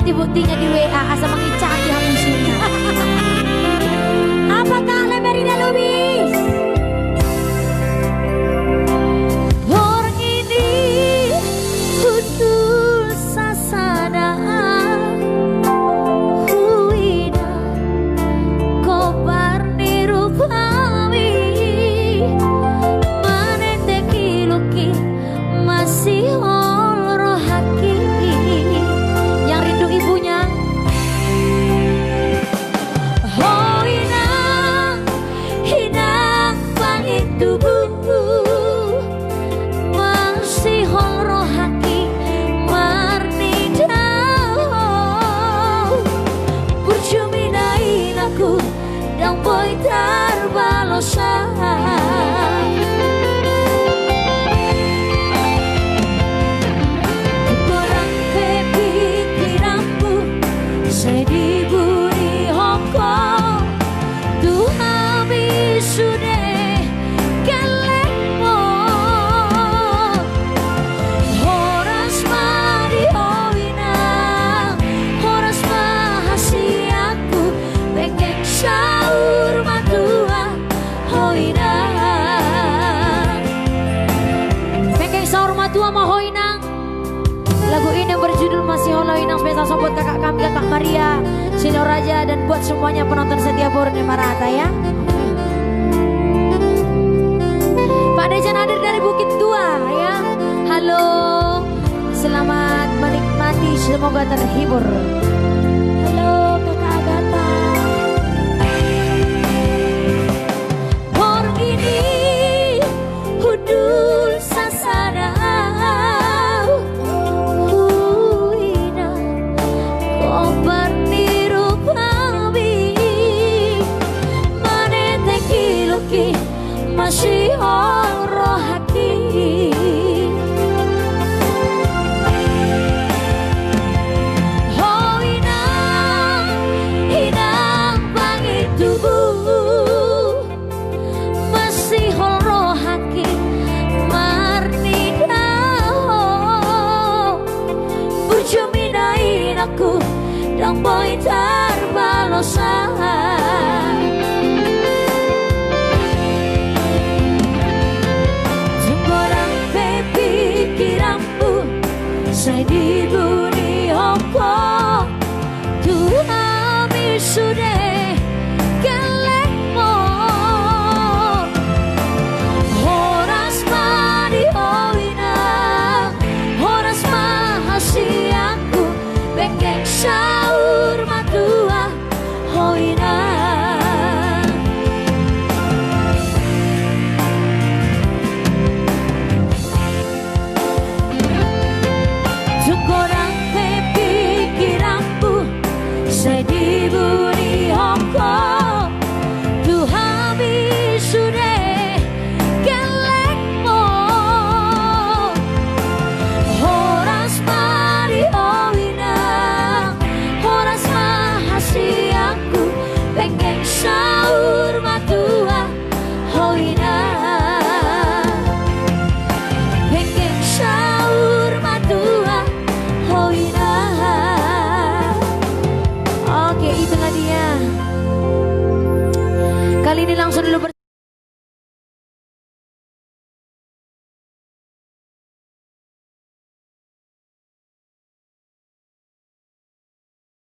bukti-buktinya di WA asa mengicaki hamusunya. Apakah Lemerina Lubis? Orang ini hudul sasana huida kobar nirupami maneteki luki masih olo haki yang rindu ibunya. Oh inang hinang pangit tubuh masih olo haki marnidau berjuminain aku dan boy terbalosan. Lagu ini berjudul Masih Holo Inang, spesial buat kakak kami, kakak Maria, Sino Raja, dan buat semuanya penonton setia Purnima Rata ya. Pak Dejan hadir dari Bukit Tua ya. Halo, selamat menikmati, semoga terhibur. Halo kakak Agatha. Orang ini hudul sasana masih oro hati. Oh inang, inang pangit tubuh masih oro hati marnidau berjuminain aku dan boy terbalosan. Saya diberi hongko Tuhan sudah kelemo horas madi hoina horas mahasi aku bengkek sahur matua hoina. Saya diberi hongko Tuhan sudah kelekmo horas mari hoina horas mahasi aku pengen sahur matua hoina pengen sahur matua hoina. Oke, itulah dia. Kali ini langsung dulu